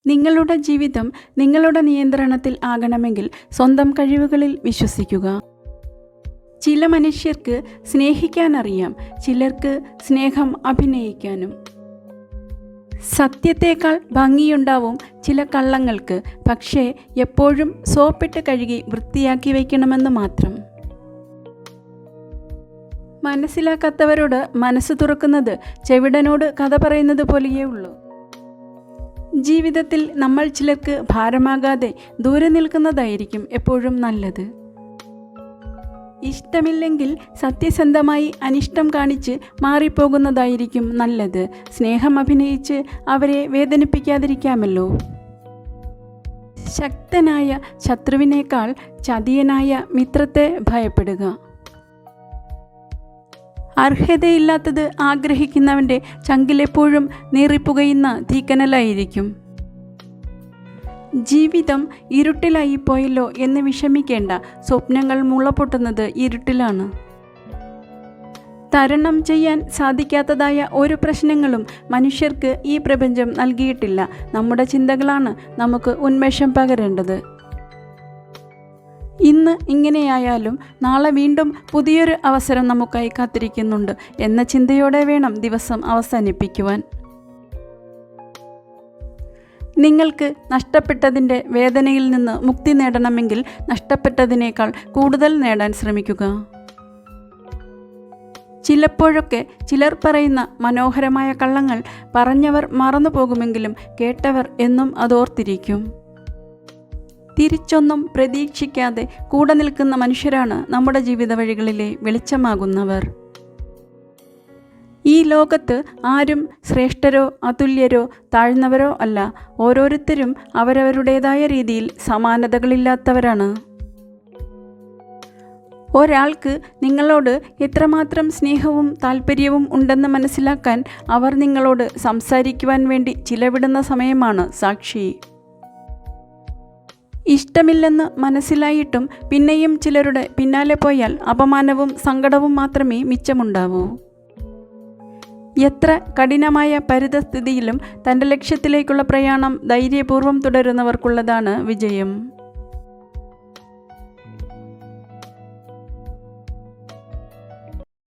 നിങ്ങളുടെ ജീവിതം നിങ്ങളുടെ നിയന്ത്രണത്തിൽ ആകണമെങ്കിൽ സ്വന്തം കഴിവുകളിൽ വിശ്വസിക്കുക. ചില മനുഷ്യർക്ക് സ്നേഹിക്കാനറിയാം, ചിലർക്ക് സ്നേഹം അഭിനയിക്കാനും. സത്യത്തേക്കാൾ ഭംഗിയുണ്ടാവും ചില കള്ളങ്ങൾക്ക്, പക്ഷേ എപ്പോഴും സോപ്പിട്ട് കഴുകി വൃത്തിയാക്കി വയ്ക്കണമെന്ന് മാത്രം. മനസ്സിലാക്കാത്തവരോട് മനസ്സ് തുറക്കുന്നത് ചെവിടനോട് കഥ പറയുന്നത് പോലെയേ ഉള്ളൂ. ജീവിതത്തിൽ നമ്മൾ ചിലർക്ക് ഭാരമാകാതെ ദൂരെ നിൽക്കുന്നതായിരിക്കും എപ്പോഴും നല്ലത്. ഇഷ്ടമില്ലെങ്കിൽ സത്യസന്ധമായി അനിഷ്ടം കാണിച്ച് മാറിപ്പോകുന്നതായിരിക്കും നല്ലത്. സ്നേഹം അഭിനയിച്ച് അവരെ വേദനിപ്പിക്കാതിരിക്കാമല്ലോ. ശക്തനായ ശത്രുവിനേക്കാൾ ചതിയനായ മിത്രത്തെ ഭയപ്പെടുക. അർഹതയില്ലാത്തത് ആഗ്രഹിക്കുന്നവൻ്റെ ചങ്കിലെപ്പോഴും നീറിപ്പുകയുന്ന തീക്കനലായിരിക്കും. ജീവിതം ഇരുട്ടിലായിപ്പോയല്ലോ എന്ന് വിഷമിക്കേണ്ട, സ്വപ്നങ്ങൾ മുളപൊട്ടുന്നത് ഇരുട്ടിലാണ്. തരണം ചെയ്യാൻ സാധിക്കാത്തതായ ഒരു പ്രശ്നങ്ങളും മനുഷ്യർക്ക് ഈ പ്രപഞ്ചം നൽകിയിട്ടില്ല. നമ്മുടെ ചിന്തകളാണ് നമുക്ക് ഉന്മേഷം പകരേണ്ടത്. ഇന്ന് ഇങ്ങനെയായാലും നാളെ വീണ്ടും പുതിയൊരു അവസരം നമുക്കായി കാത്തിരിക്കുന്നുണ്ട് എന്ന ചിന്തയോടെ വേണം ദിവസം അവസാനിപ്പിക്കുവാൻ. നിങ്ങൾക്ക് നഷ്ടപ്പെട്ടതിൻ്റെ വേദനയിൽ നിന്ന് മുക്തി നേടണമെങ്കിൽ നഷ്ടപ്പെട്ടതിനേക്കാൾ കൂടുതൽ നേടാൻ ശ്രമിക്കുക. ചിലപ്പോഴൊക്കെ ചിലർ പറയുന്ന മനോഹരമായ കള്ളങ്ങൾ പറഞ്ഞവർ മറന്നു പോകുമെങ്കിലും കേട്ടവർ എന്നും അതോർത്തിരിക്കും. തിരിച്ചൊന്നും പ്രതീക്ഷിക്കാതെ കൂടെ നിൽക്കുന്ന മനുഷ്യരാണ് നമ്മുടെ ജീവിത വഴികളിലെ വെളിച്ചമാകുന്നവർ. ഈ ലോകത്ത് ആരും ശ്രേഷ്ഠരോ അതുല്യരോ താഴ്ന്നവരോ അല്ല. ഓരോരുത്തരും അവരവരുടേതായ രീതിയിൽ സമാനതകളില്ലാത്തവരാണ്. ഒരാൾക്ക് നിങ്ങളോട് എത്രമാത്രം സ്നേഹവും താല്പര്യവും ഉണ്ടെന്ന് മനസ്സിലാക്കാൻ അവർ നിങ്ങളോട് സംസാരിക്കുവാൻ വേണ്ടി ചിലവിടുന്ന സമയമാണ് സാക്ഷി. ഇഷ്ടമില്ലെന്ന് മനസ്സിലായിട്ടും പിന്നെയും ചിലരുടെ പിന്നാലെ പോയാൽ അപമാനവും സങ്കടവും മാത്രമേ മിച്ചമുണ്ടാവൂ. എത്ര കഠിനമായ പരിതസ്ഥിതിയിലും തൻ്റെ ലക്ഷ്യത്തിലേക്കുള്ള പ്രയാണം ധൈര്യപൂർവ്വം തുടരുന്നവർക്കുള്ളതാണ് വിജയം.